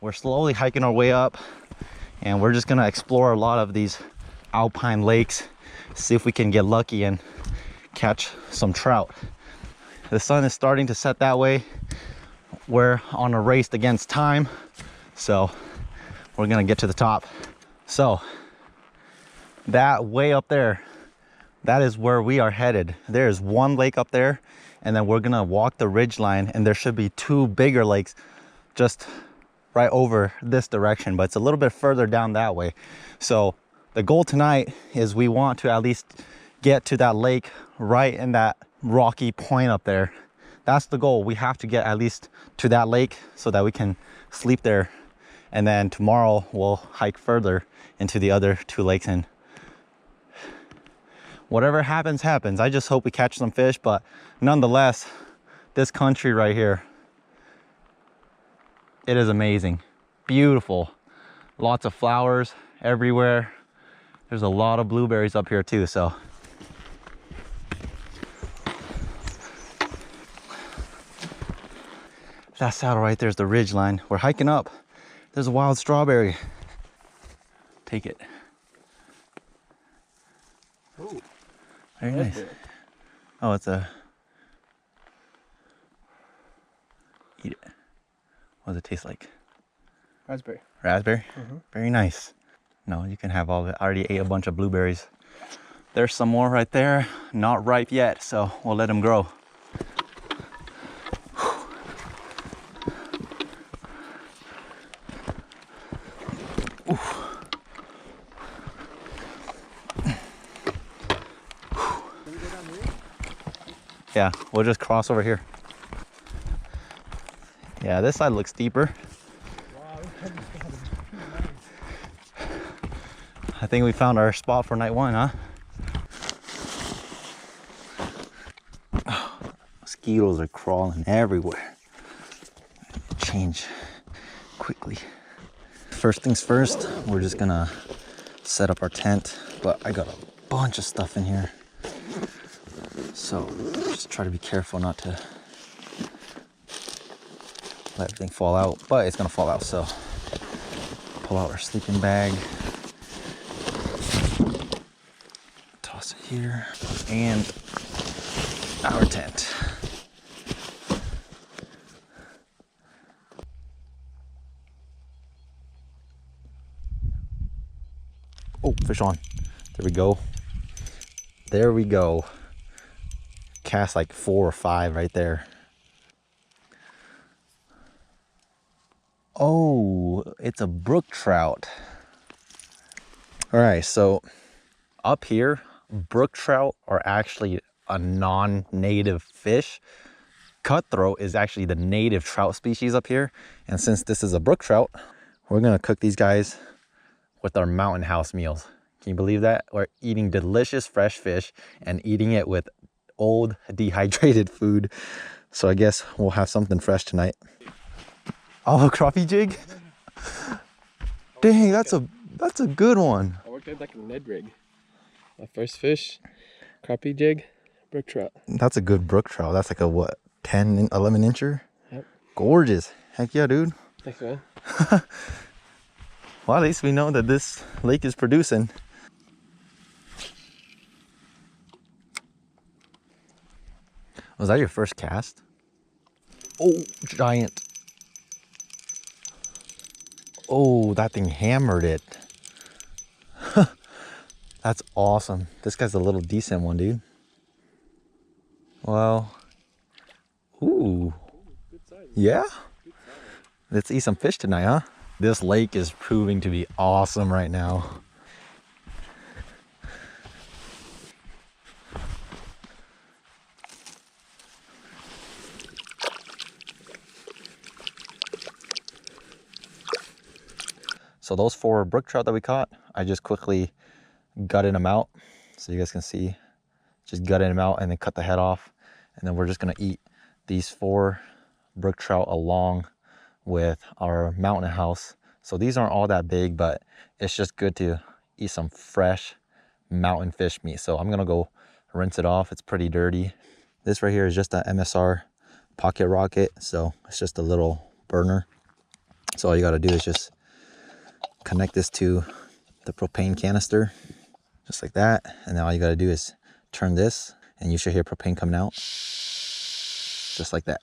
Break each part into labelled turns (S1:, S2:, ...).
S1: We're slowly hiking our way up, and we're just gonna explore a lot of these alpine lakes, see if we can get lucky and catch some trout. The sun is starting to set that way. We're on a race against time, so we're gonna get to the top. So that way up there, that is where we are headed. There's one lake up there, and then we're gonna walk the ridge line, and there should be two bigger lakes just right over this direction, but it's a little bit further down that way. So the goal tonight is we want to at least get to that lake right in that rocky point up there. That's the goal. We have to get at least to that lake so that we can sleep there, and then tomorrow we'll hike further into the other two lakes, and whatever happens, happens. I just hope we catch some fish, but nonetheless, this country right here, it is amazing. Beautiful. Lots of flowers everywhere. There's a lot of blueberries up here too, so. That saddle right there is the ridge line. We're hiking up. There's a wild strawberry. Take it.
S2: Oh.
S1: Very nice. Oh, it's a... Eat it. What does it taste like?
S2: Raspberry.
S1: Raspberry?
S2: Mm-hmm.
S1: Very nice. No, you can have all of it. I already ate a bunch of blueberries. There's some more right there. Not ripe yet, so we'll let them grow. Yeah, we'll just cross over here. Yeah, this side looks deeper. I think we found our spot for night one, huh? Oh, mosquitoes are crawling everywhere. Change quickly. First things first, we're just gonna set up our tent, but I got a bunch of stuff in here. So just try to be careful not to let everything fall out, but it's gonna fall out, so pull out our sleeping bag, toss it here, and our tent. Oh, fish on. There we go. There we go. Cast like 4 or 5 right there. Oh, it's a brook trout. All right, so up here, brook trout are actually a non-native fish. Cutthroat is actually the native trout species up here. And since this is a brook trout, we're gonna cook these guys with our mountain house meals. Can you believe that? We're eating delicious fresh fish and eating it with old dehydrated food. So I guess we'll have something fresh tonight. Oh, a crappie jig? Dang, that's a good one.
S2: I worked at like a Ned rig. My first fish, crappie jig, brook trout.
S1: That's a good brook trout. That's like a what, 10, 11 incher?
S2: Yep.
S1: Gorgeous. Heck yeah, dude.
S2: Thanks, man.
S1: Well, at least we know that this lake is producing. Was that your first cast? Oh, giant. Oh, that thing hammered it. That's awesome. This guy's a little decent one, dude. Well, ooh.
S2: Good size.
S1: Yeah?
S2: Good size.
S1: Let's eat some fish tonight, huh? This lake is proving to be awesome right now. So those 4 brook trout that we caught, I just quickly gutted them out. So you guys can see, just gutted them out and then cut the head off. And then we're just gonna eat these 4 brook trout along with our mountain house. So these aren't all that big, but it's just good to eat some fresh mountain fish meat. So I'm gonna go rinse it off. It's pretty dirty. This right here is just a MSR pocket rocket. So it's just a little burner. So all you got to do is just connect this to the propane canister, just like that. And then all you got to do is turn this, and you should hear propane coming out, just like that.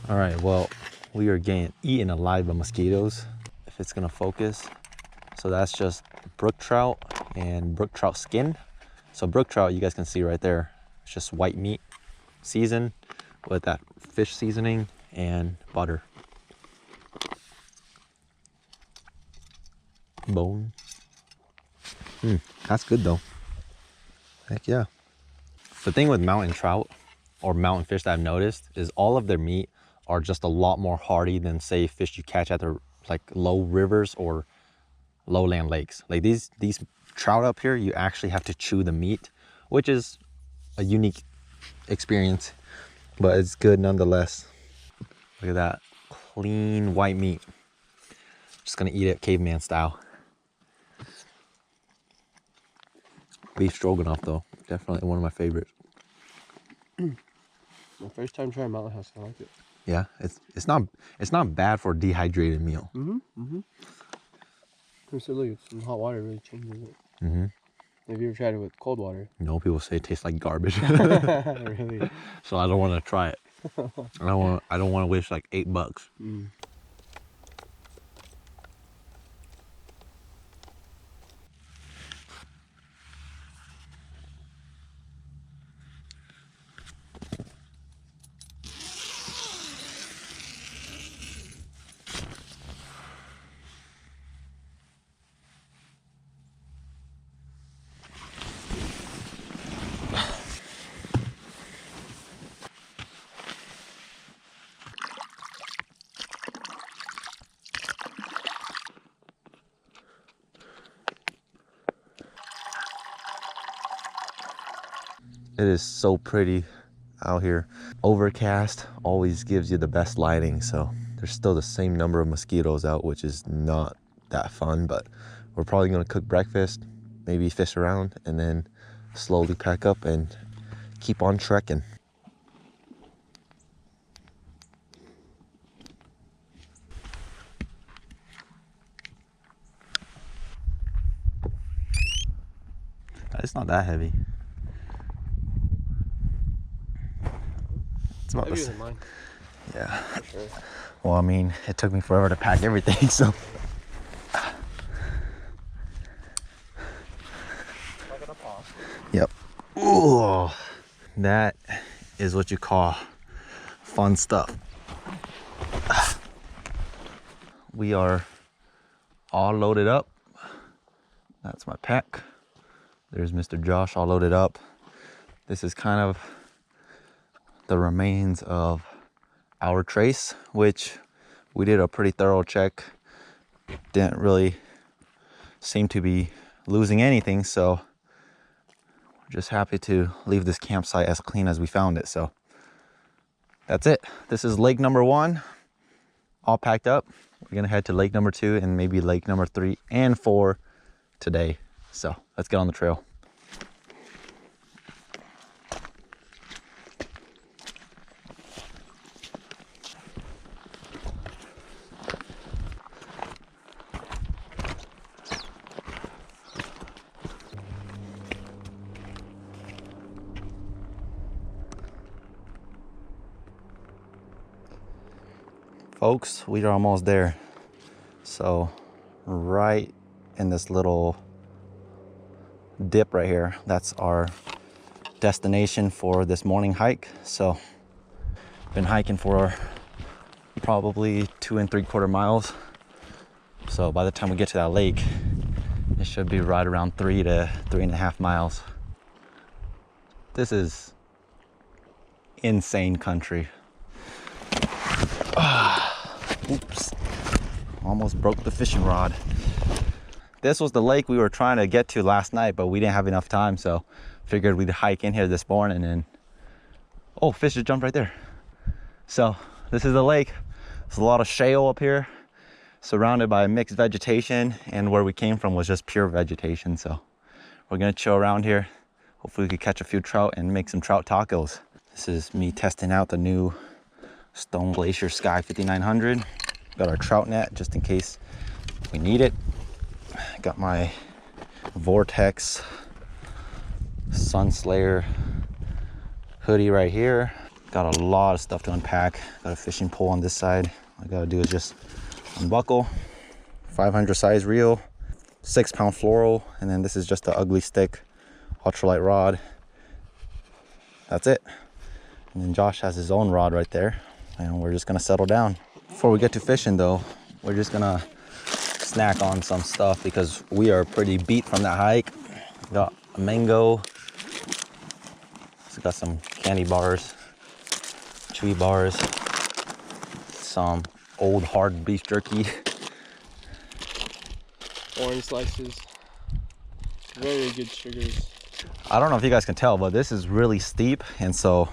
S1: All right, well, we are getting eaten alive by mosquitoes, if it's gonna focus. So that's just brook trout and brook trout skin. So brook trout, you guys can see right there, it's just white meat seasoned with that fish seasoning and butter. Bone. That's good though. Heck yeah. The thing with mountain trout or mountain fish that I've noticed is all of their meat are just a lot more hardy than, say, fish you catch at the like low rivers or lowland lakes. Like these trout up here, you actually have to chew the meat, which is a unique experience, but it's good nonetheless. Look at that clean white meat. Just gonna eat it caveman style. Beef stroganoff though, definitely one of my favorites.
S2: My first time trying Mountain House, I like it.
S1: Yeah, it's not bad for a dehydrated meal.
S2: Look, some hot water really changes it. Have you ever tried it with cold water?
S1: No, people say it tastes like garbage.
S2: Really?
S1: So I don't want to try it. I don't want to waste like $8. It is so pretty out here. Overcast always gives you the best lighting, so there's still the same number of mosquitoes out, which is not that fun, but we're probably gonna cook breakfast, maybe fish around, and then slowly pack up and keep on trekking. It's not that heavy. It's about
S2: Heavier than mine.
S1: Yeah.
S2: Sure.
S1: Well, I mean, it took me forever to pack everything, so. Yep. Ooh, that is what you call fun stuff. We are all loaded up. That's my pack. There's Mr. Josh all loaded up. This is kind of the remains of our trace, which we did a pretty thorough check. Didn't really seem to be losing anything, so we're just happy to leave this campsite as clean as we found it. So that's it. This is lake number 1, all packed up. We're gonna head to lake number 2 and maybe lake number 3 and 4 today. So let's get on the trail. Folks, we are almost there. So right in this little dip right here, that's our destination for this morning hike. So been hiking for probably 2 3/4 miles. So by the time we get to that lake, it should be right around 3 to 3.5 miles. This is insane country. Oops, almost broke the fishing rod. This was the lake we were trying to get to last night, but we didn't have enough time, so figured we'd hike in here this morning and Oh, fish just jumped right there. So this is the lake. There's a lot of shale up here, surrounded by mixed vegetation, and where we came from was just pure vegetation. So we're gonna chill around here. Hopefully we can catch a few trout and make some trout tacos. This is me testing out the new Stone Glacier Sky 5900. Got our trout net just in case we need it. Got my Vortex Sun Slayer hoodie right here. Got a lot of stuff to unpack. Got a fishing pole on this side. All I gotta do is just unbuckle, 500 size reel, 6-pound fluoro, and then this is just the ugly stick ultralight rod. That's it. And then Josh has his own rod right there, and we're just gonna settle down. Before we get to fishing though, we're just gonna snack on some stuff because we are pretty beat from that hike. Got a mango. So got some candy bars, chewy bars, some old hard beef jerky,
S2: Orange slices, very good sugars.
S1: I don't know if you guys can tell, but this is really steep, and so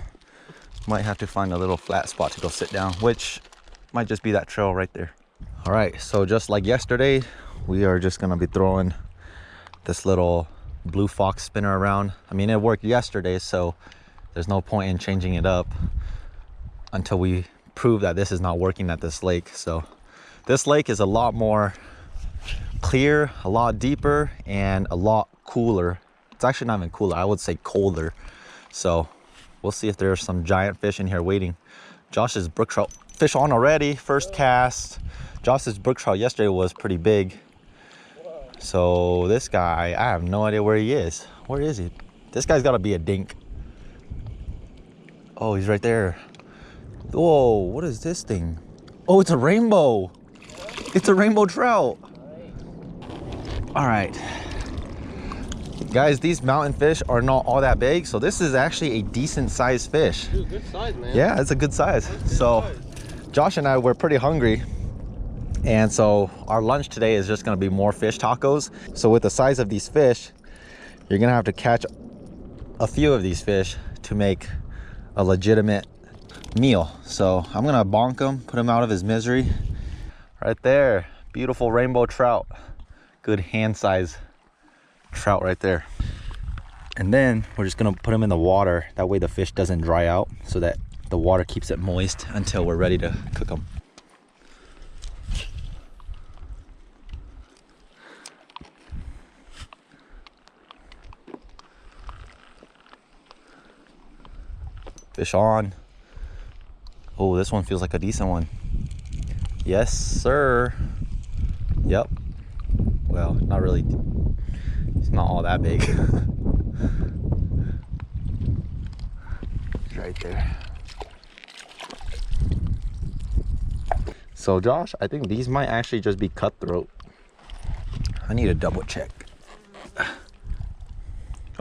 S1: might have to find a little flat spot to go sit down, which might just be that trail right there. All right, so just like yesterday, we are just gonna be throwing this little blue fox spinner around. I mean, it worked yesterday, so there's no point in changing it up until we prove that this is not working at this lake. So this lake is a lot more clear, a lot deeper, and a lot cooler. It's actually not even cooler, I would say colder. So we'll see if there's some giant fish in here waiting. Josh's brook trout fish on already, first cast. Josh's brook trout yesterday was pretty big. So this guy, I have no idea where he is. Where is he? This guy's gotta be a dink. Oh, he's right there. Whoa, what is this thing? Oh, it's a rainbow. It's a rainbow trout. All right. Guys, these mountain fish are not all that big, so this is actually a decent sized fish.
S2: Dude, good size, man.
S1: Yeah, it's a good size. So Josh and I were pretty hungry, and so our lunch today is just gonna be more fish tacos. So with the size of these fish, you're gonna have to catch a few of these fish to make a legitimate meal. So I'm gonna bonk him, put him out of his misery. Right there, beautiful rainbow trout. Good hand size trout right there. And then we're just gonna put him in the water. That way the fish doesn't dry out, so that the water keeps it moist until we're ready to cook them. Fish on. Oh, this one feels like a decent one. Yes, sir. Yep. Well, not really. It's not all that big. It's right there. So Josh, I think these might actually just be cutthroat. I need to double check.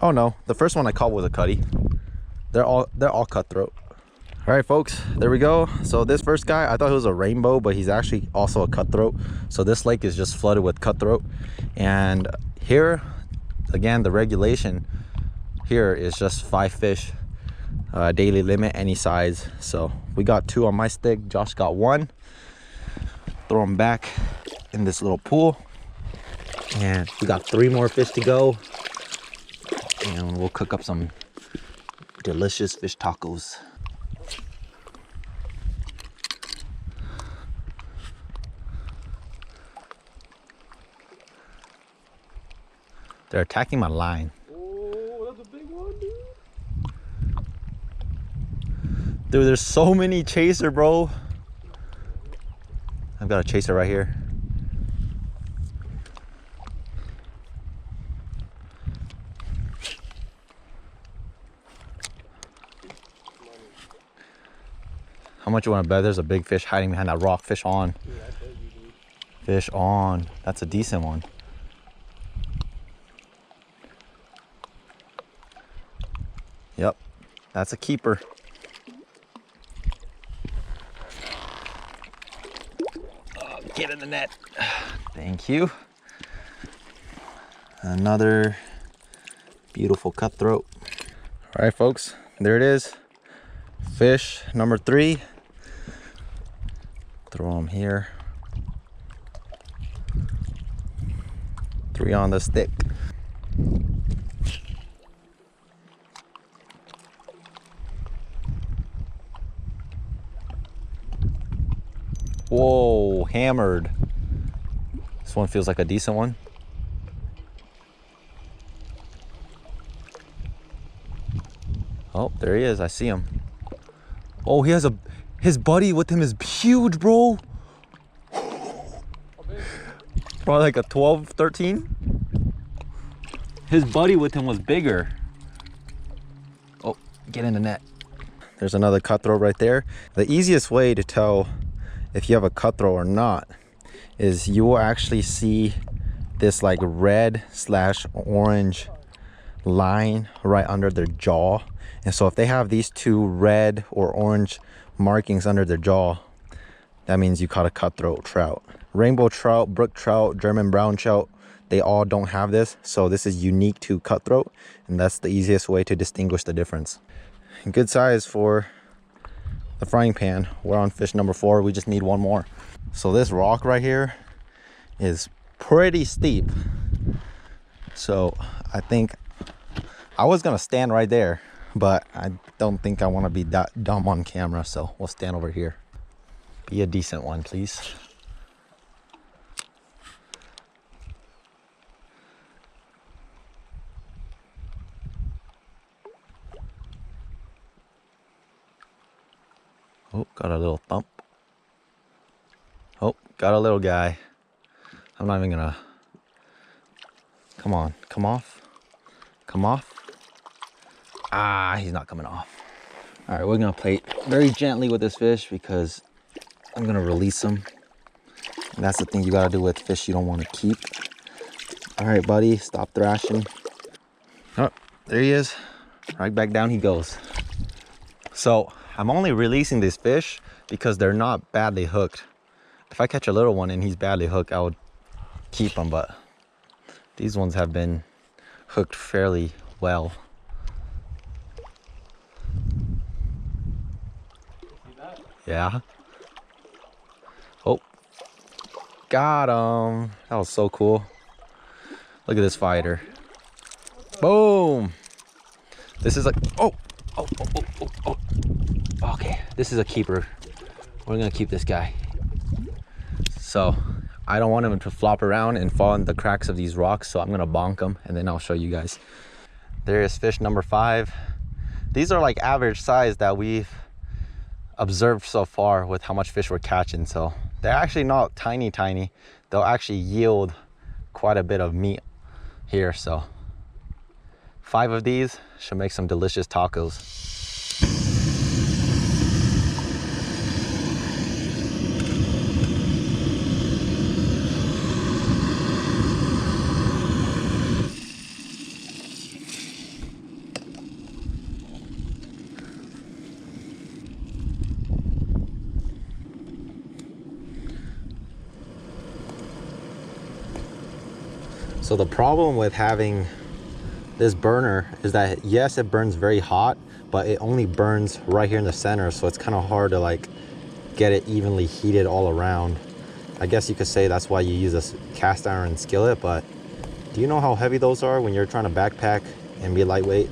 S1: Oh no, the first one I caught was a cutty. They're all cutthroat. All right, folks, there we go. So this first guy, I thought he was a rainbow, but he's actually also a cutthroat. So this lake is just flooded with cutthroat. And here, again, the regulation here is just 5 fish, daily limit, any size. So we got 2 on my stick. Josh got 1. Throw them back in this little pool. And we got 3 more fish to go. And we'll cook up some delicious fish tacos. They're attacking my line.
S2: Oh, that's a big one, dude.
S1: Dude, there's so many chaser, bro. I've got a chaser right here. How much you want to bet there's a big fish hiding behind that rock? Fish on.
S2: Dude, I bet you, dude.
S1: Fish on. That's a decent one. Yep, that's a keeper. Oh, get in the net. Thank you. Another beautiful cutthroat. All right, folks, there it is. Fish number 3. Throw them here. 3 on the stick. Whoa, hammered. This one feels like a decent one. Oh, there he is. I see him. Oh, he has his buddy with him is huge, bro. Probably like a 12, 13. His buddy with him was bigger. Oh, get in the net. There's another cutthroat right there. The easiest way to tell if you have a cutthroat or not is you will actually see this like red/orange line right under their jaw. And so if they have these 2 red or orange markings under their jaw, that means you caught a cutthroat trout. Rainbow trout, brook trout, German brown trout, they all don't have this. So this is unique to cutthroat, and that's the easiest way to distinguish the difference. And good size for the frying pan. We're on fish number 4. We just need one more. So this rock right here is pretty steep. So I think I was gonna stand right there, but I don't think I want to be that dumb on camera, so we'll stand over here. Be a decent one, please. Oh, got a little thump. Oh, got a little guy. I'm not even gonna. Come on, come off. Come off. Ah, he's not coming off. All right, we're gonna play very gently with this fish because I'm gonna release him. And that's the thing you gotta do with fish you don't want to keep. All right, buddy, stop thrashing. Oh, there he is. Right back down he goes. So I'm only releasing these fish because they're not badly hooked. If I catch a little one and he's badly hooked, I would keep him, but these ones have been hooked fairly well. Yeah. Oh, got him. That was so cool. Look at this fighter. Boom. This is like, oh. Okay, this is a keeper. We're gonna keep this guy. So I don't want him to flop around and fall in the cracks of these rocks, so I'm gonna bonk him and then I'll show you guys. There is fish number 5. These are like average size that we've observed so far with how much fish we're catching. So they're actually not tiny. They'll actually yield quite a bit of meat here. So 5 of these should make some delicious tacos. So the problem with having this burner is that, yes, it burns very hot, but it only burns right here in the center. So it's kind of hard to like get it evenly heated all around. I guess you could say that's why you use a cast iron skillet, but do you know how heavy those are when you're trying to backpack and be lightweight?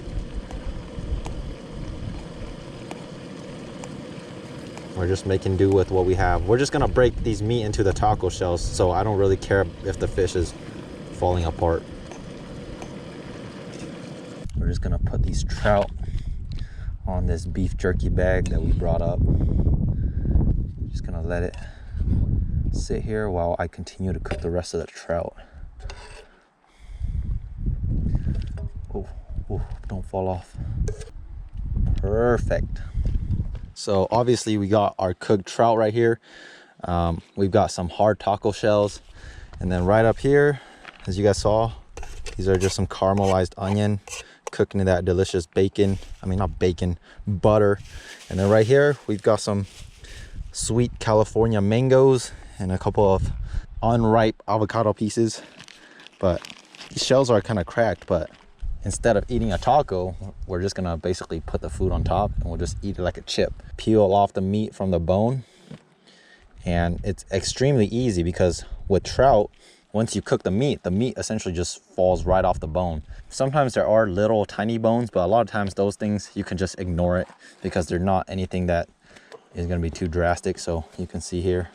S1: We're just making do with what we have. We're just gonna break these meat into the taco shells, so I don't really care if the fish is falling apart. We're just gonna put these trout on this beef jerky bag that we brought up. Just gonna let it sit here while I continue to cook the rest of the trout. Oh, don't fall off. Perfect. So obviously we got our cooked trout right here. We've got some hard taco shells, and then right up here, as you guys saw, these are just some caramelized onion cooked in that delicious bacon. I mean, not bacon, butter. And then right here, we've got some sweet California mangoes and a couple of unripe avocado pieces. But these shells are kind of cracked, but instead of eating a taco, we're just gonna basically put the food on top and we'll just eat it like a chip. Peel off the meat from the bone. And it's extremely easy because with trout, once you cook the meat essentially just falls right off the bone. Sometimes there are little tiny bones, but a lot of times those things you can just ignore it because they're not anything that is gonna be too drastic. So you can see here,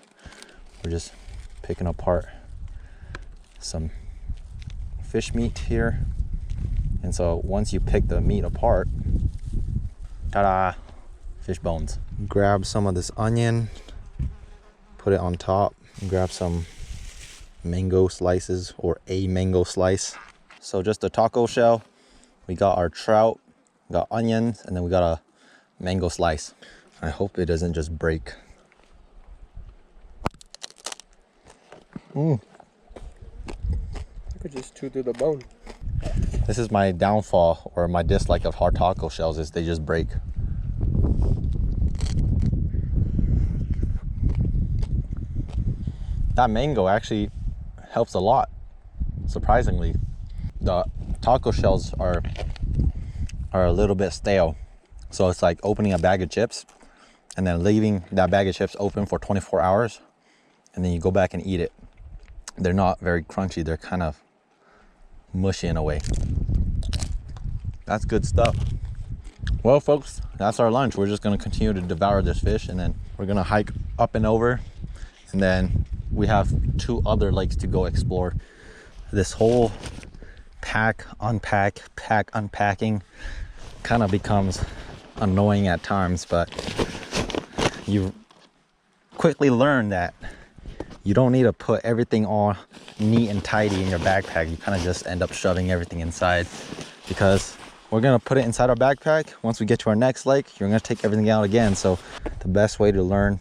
S1: we're just picking apart some fish meat here. And so once you pick the meat apart, ta-da, fish bones. Grab some of this onion, put it on top, grab some mango slices or a mango slice. So just a taco shell, we got our trout, we got onions, and then we got a mango slice. I hope it doesn't just break.
S2: I could just chew through the bone.
S1: This is my downfall or my dislike of hard taco shells, is they just break. That mango actually helps a lot, surprisingly. The taco shells are a little bit stale. So it's like opening a bag of chips and then leaving that bag of chips open for 24 hours. And then you go back and eat it. They're not very crunchy. They're kind of mushy in a way. That's good stuff. Well, folks, that's our lunch. We're just gonna continue to devour this fish and then we're gonna hike up and over. And then we have 2 other lakes to go explore. This whole unpacking kind of becomes annoying at times, but you quickly learn that you don't need to put everything all neat and tidy in your backpack. You kind of just end up shoving everything inside, because we're gonna put it inside our backpack. Once we get to our next lake, you're gonna take everything out again. So the best way to learn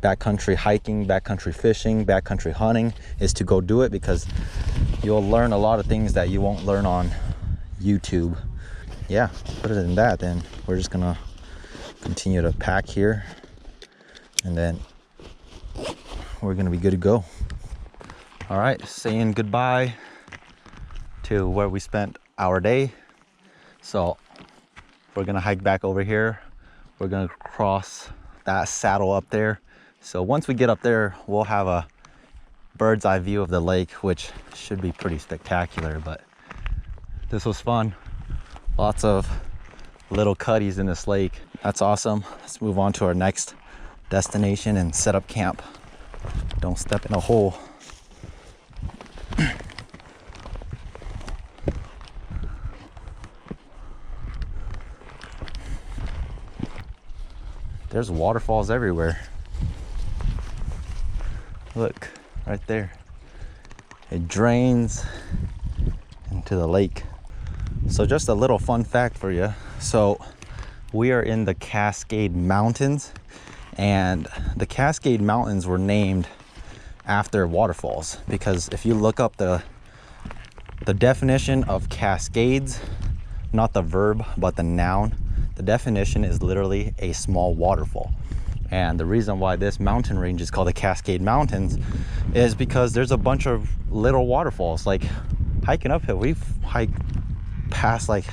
S1: backcountry hiking, backcountry fishing, backcountry hunting is to go do it, because you'll learn a lot of things that you won't learn on YouTube. Yeah, put it in that. Then we're just gonna continue to pack here and then we're gonna be good to go. All right, saying goodbye to where we spent our day. So we're gonna hike back over here. We're gonna cross that saddle up there. So once we get up there, we'll have a bird's eye view of the lake, which should be pretty spectacular. But this was fun. Lots of little cutties in this lake. That's awesome. Let's move on to our next destination and set up camp. Don't step in a hole. There's waterfalls everywhere. Look, right there. It drains into the lake. So just a little fun fact for you. So we are in the Cascade Mountains, and the Cascade Mountains were named after waterfalls, because if you look up the definition of cascades, not the verb, but the noun, the definition is literally a small waterfall. And the reason why this mountain range is called the Cascade Mountains is because there's a bunch of little waterfalls. Like hiking uphill, we've hiked past like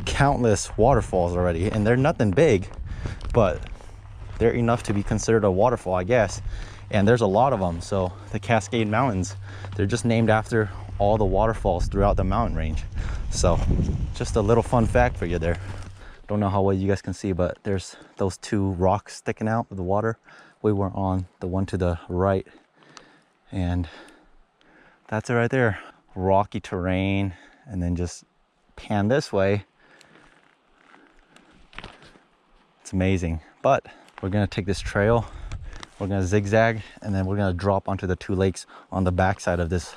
S1: countless waterfalls already, and they're nothing big, but they're enough to be considered a waterfall, I guess. And there's a lot of them. So the Cascade Mountains, they're just named after all the waterfalls throughout the mountain range. So just a little fun fact for you there. Don't know how well you guys can see, but there's those 2 rocks sticking out of the water. We were on the one to the right, and that's it right there. Rocky terrain, and then just pan this way. It's amazing. But we're gonna take this trail, we're gonna zigzag, and then we're gonna drop onto the 2 lakes on the backside of this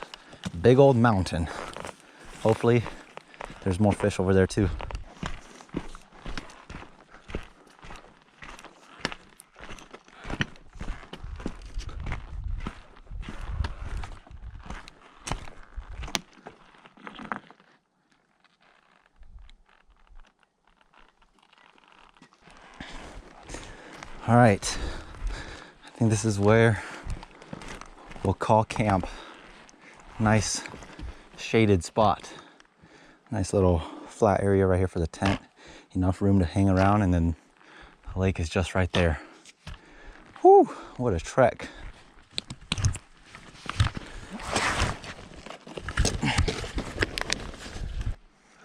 S1: big old mountain. Hopefully there's more fish over there too. All right, I think this is where we'll call camp. Nice shaded spot. Nice little flat area right here for the tent. Enough room to hang around, and then the lake is just right there. Whew, what a trek.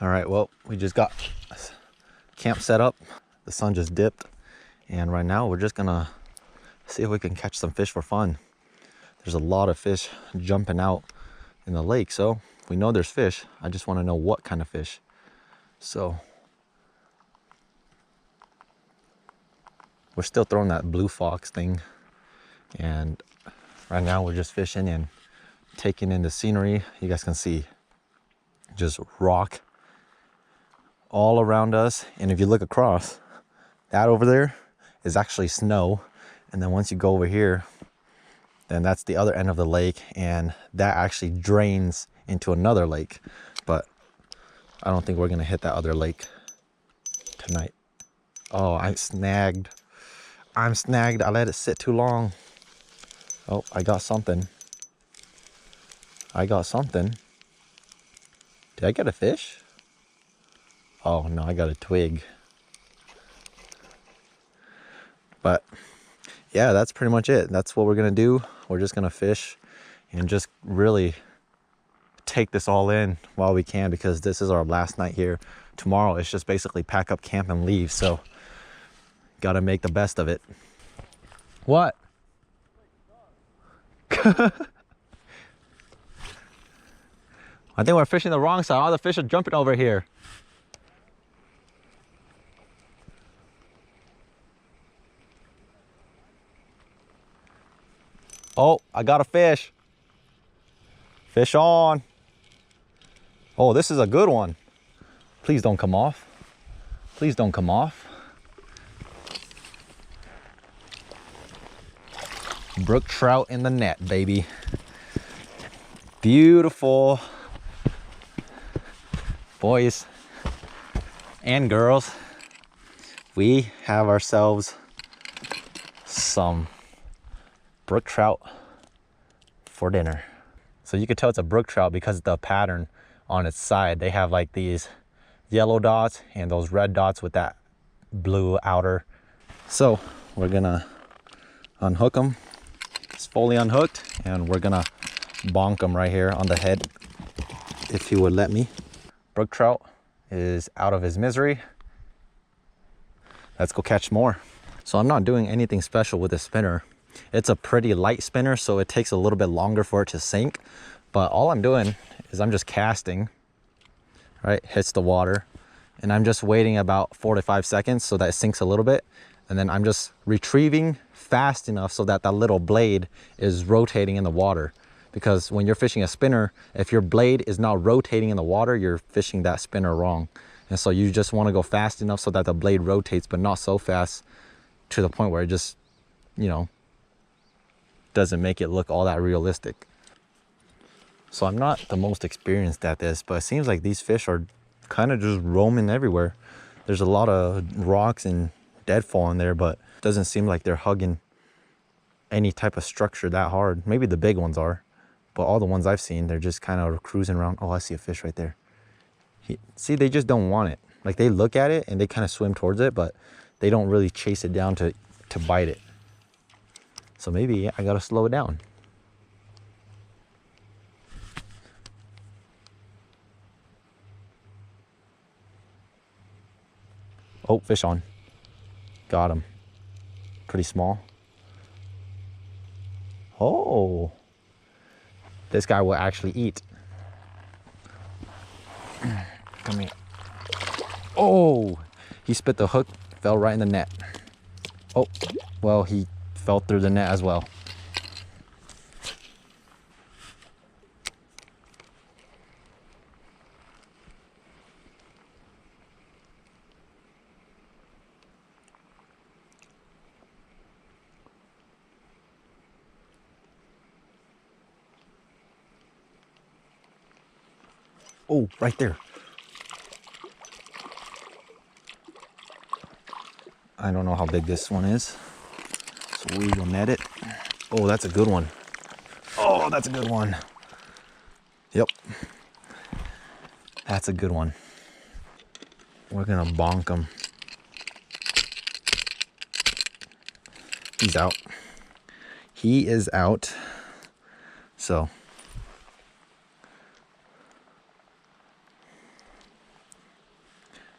S1: All right, well, we just got camp set up. The sun just dipped, and right now we're just gonna see if we can catch some fish for fun. There's a lot of fish jumping out in the lake, so we know there's fish. I just want to know what kind of fish. So we're still throwing that blue fox thing, and right now we're just fishing and taking in the scenery. You guys can see just rock all around us, and if you look across, that over there is actually snow, and then once you go over here, then that's the other end of the lake, and that actually drains into another lake. But I don't think we're gonna hit that other lake tonight. Oh, I'm snagged. I let it sit too long. Oh, I got something. Did I get a fish? Oh no, I got a twig. But yeah, that's pretty much it. That's what we're gonna do. We're just gonna fish and just really take this all in while we can, because this is our last night here. Tomorrow it's just basically pack up camp and leave, so gotta make the best of it. What? I think we're fishing the wrong side. All the fish are jumping over here. Oh, I got a fish. Fish on. Oh, this is a good one. Please don't come off. Please don't come off. Brook trout in the net, baby. Beautiful. Boys and girls, we have ourselves some brook trout for dinner. So you could tell it's a brook trout because of the pattern on its side. They have like these yellow dots and those red dots with that blue outer. So we're gonna unhook them. It's fully unhooked, and we're gonna bonk them right here on the head, if he would let me. Brook trout is out of his misery. Let's go catch more. So I'm not doing anything special with this spinner. It's a pretty light spinner, so it takes a little bit longer for it to sink. But all I'm doing is I'm just casting, right? Hits the water, and I'm just waiting about 4 to 5 seconds so that it sinks a little bit. And then I'm just retrieving fast enough so that that little blade is rotating in the water. Because when you're fishing a spinner, if your blade is not rotating in the water, you're fishing that spinner wrong. And so you just want to go fast enough so that the blade rotates, but not so fast to the point where it just, you know, doesn't make it look all that realistic. So I'm not the most experienced at this, but it seems like these fish are kind of just roaming everywhere. There's a lot of rocks and deadfall in there, but it doesn't seem like they're hugging any type of structure that hard. Maybe the big ones are, but all the ones I've seen, they're just kind of cruising around. Oh, I see a fish right there. See, they just don't want it. Like, they look at it and they kind of swim towards it, but they don't really chase it down to bite it. So maybe I gotta slow it down. Oh, fish on. Got him. Pretty small. Oh, this guy will actually eat. Come here. Oh, he spit the hook, fell right in the net. Oh, well, he fell through the net as well. Oh, right there. I don't know how big this one is, so we will net it. Oh, that's a good one. Oh, that's a good one. Yep. That's a good one. We're gonna bonk him. He's out. He is out. So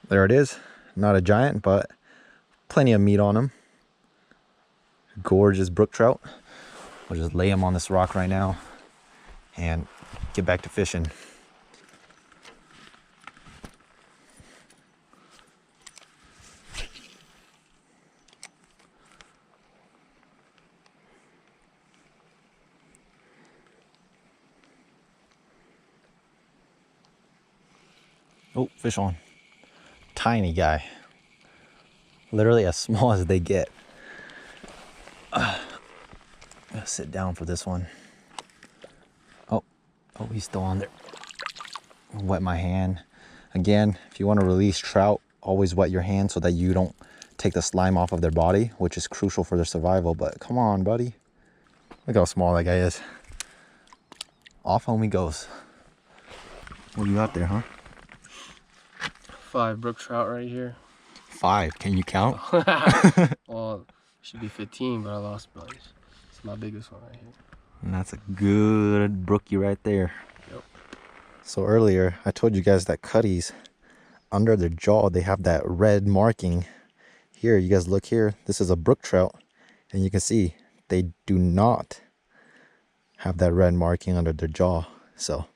S1: there it is. Not a giant, but plenty of meat on him. Gorgeous brook trout. We'll just lay him on this rock right now and get back to fishing. Oh, fish on. Tiny guy. Literally as small as they get. I'm gonna sit down for this one. Oh, he's still on there. Wet my hand. Again, if you want to release trout, always wet your hand so that you don't take the slime off of their body, which is crucial for their survival. But come on, buddy. Look how small that guy is. Off home he goes. What do you got there, huh?
S2: 5 brook trout right here.
S1: 5. Can you count?
S2: Well, should be 15, but I lost place. It's my biggest one right here.
S1: And that's a good brookie right there.
S2: Yep.
S1: So earlier, I told you guys that cutties, under their jaw, they have that red marking. Here, you guys look here. This is a brook trout. And you can see they do not have that red marking under their jaw. So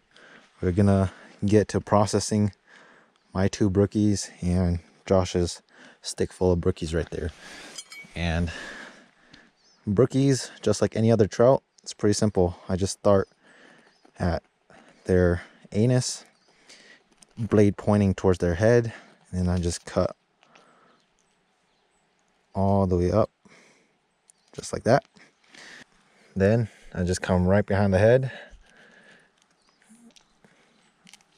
S1: we're gonna get to processing my 2 brookies and Josh's stick full of brookies right there. And brookies, just like any other trout, it's pretty simple. I just start at their anus, blade pointing towards their head, and I just cut all the way up, just like that. Then I just come right behind the head,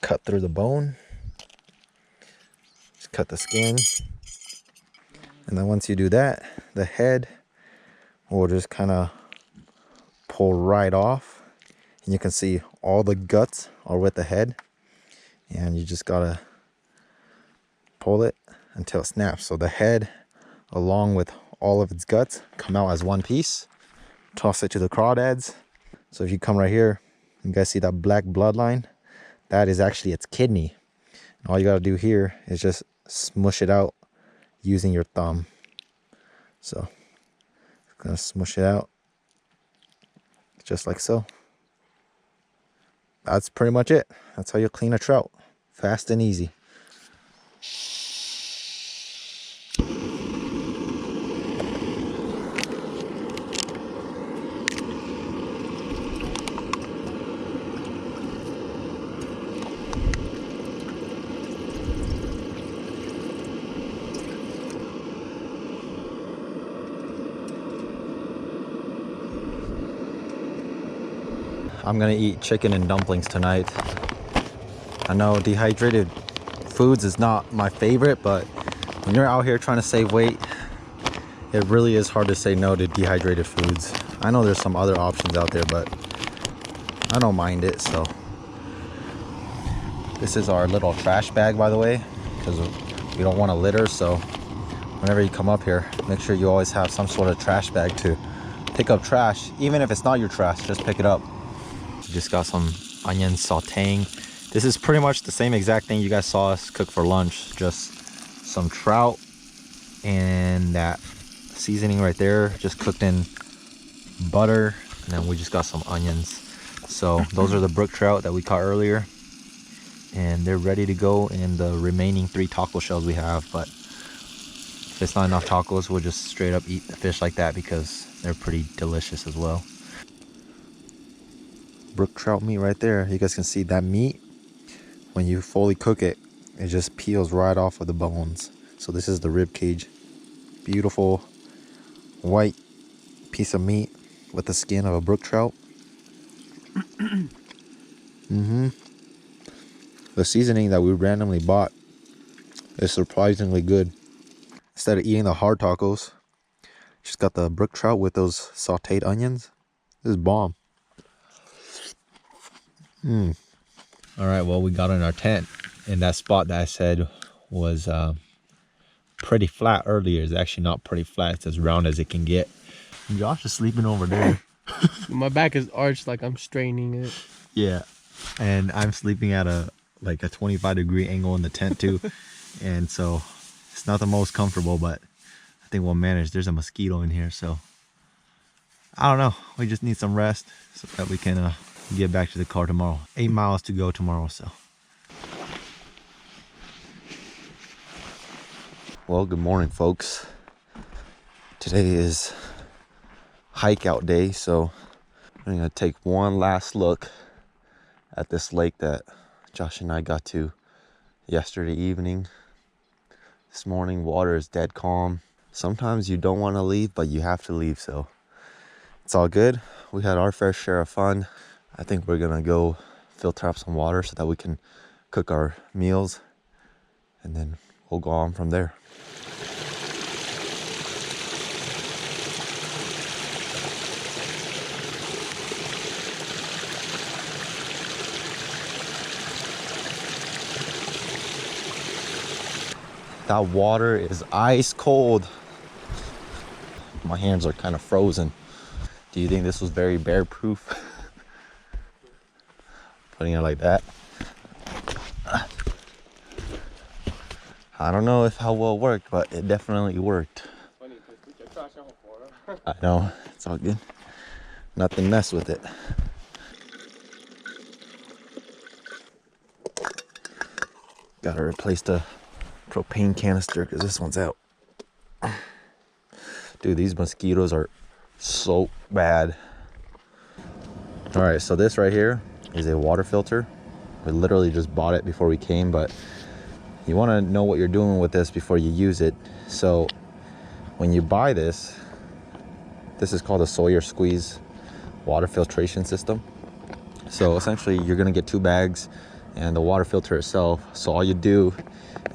S1: cut through the bone, just cut the skin, and then once you do that, the head will just kind of pull right off, and you can see all the guts are with the head, and you just gotta pull it until it snaps. So the head, along with all of its guts, come out as one piece. Toss it to the crawdads. So if you come right here, you guys see that black bloodline? That is actually its kidney. And all you gotta do here is just smush it out using your thumb. So gonna smush it out just like so. That's pretty much it. That's how you clean a trout. Fast and easy. I'm gonna eat chicken and dumplings tonight. I know dehydrated foods is not my favorite, but when you're out here trying to save weight, it really is hard to say no to dehydrated foods. I know there's some other options out there, but I don't mind it. So this is our little trash bag, by the way, because we don't want to litter. So whenever you come up here, make sure you always have some sort of trash bag to pick up trash. Even if it's not your trash, just pick it up. Just got some onion sauteing. This is pretty much the same exact thing you guys saw us cook for lunch, just some trout and that seasoning right there, just cooked in butter, and then we just got some onions. So those are the brook trout that we caught earlier, and they're ready to go in the remaining 3 taco shells we have. But if it's not enough tacos, we'll just straight up eat the fish like that because they're pretty delicious as well. Brook trout meat right there. You guys can see that meat, when you fully cook it, it just peels right off of the bones. So this is the rib cage. Beautiful white piece of meat with the skin of a brook trout. The seasoning that we randomly bought is surprisingly good. Instead of eating the hard tacos, just got the brook trout with those sauteed onions. This is bomb. All right, well, we got in our tent in that spot that I said
S3: was pretty flat earlier. It's actually not pretty flat. It's as round as it can get. Josh is sleeping over there.
S2: My back is arched like I'm straightening it.
S3: Yeah, and I'm sleeping at a 25-degree angle in the tent too. And so it's not the most comfortable, but I think we'll manage. There's a mosquito in here, so I don't know. We just need some rest so that we can get back to the car tomorrow. 8 miles to go tomorrow, so. Well, good morning, folks. Today is hike out day, so I'm gonna take one last look at this lake that Josh and I got to yesterday evening. This morning, water is dead calm. Sometimes you don't want to leave, but you have to leave, so it's all good. We had our fair share of fun. I think we're gonna go filter up some water so that we can cook our meals, and then we'll go on from there. That water is ice cold. My hands are kind of frozen. Do you think this was very bear proof? Putting it like that. I don't know how well it worked, but it definitely worked. I know, it's all good. Nothing to mess with it. Gotta replace the propane canister because this one's out. Dude, these mosquitoes are so bad. All right, so this right here is a water filter. We literally just bought it before we came, but you want to know what you're doing with this before you use it. So when you buy this is called a Sawyer squeeze water filtration system. So essentially you're gonna get 2 bags and the water filter itself. So all you do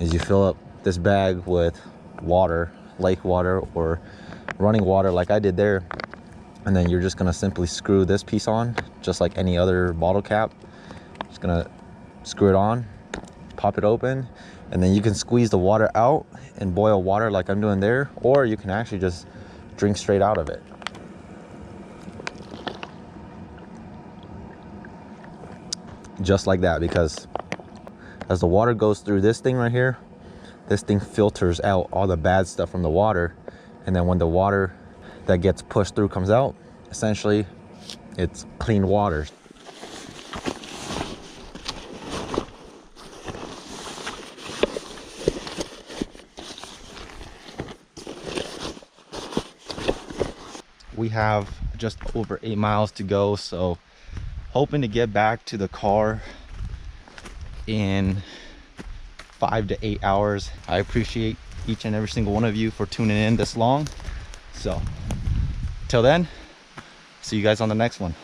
S3: is you fill up this bag with water, lake water or running water like I did there, and then you're just gonna simply screw this piece on just like any other bottle cap. Just gonna screw it on, pop it open, and then you can squeeze the water out and boil water like I'm doing there, or you can actually just drink straight out of it. Just like that, because as the water goes through this thing right here, this thing filters out all the bad stuff from the water, and then when the water that gets pushed through comes out, essentially it's clean water.
S1: We have just over 8 miles to go, so hoping to get back to the car in 5 to 8 hours. I appreciate each and every single one of you for tuning in this long. So till then, see you guys on the next one.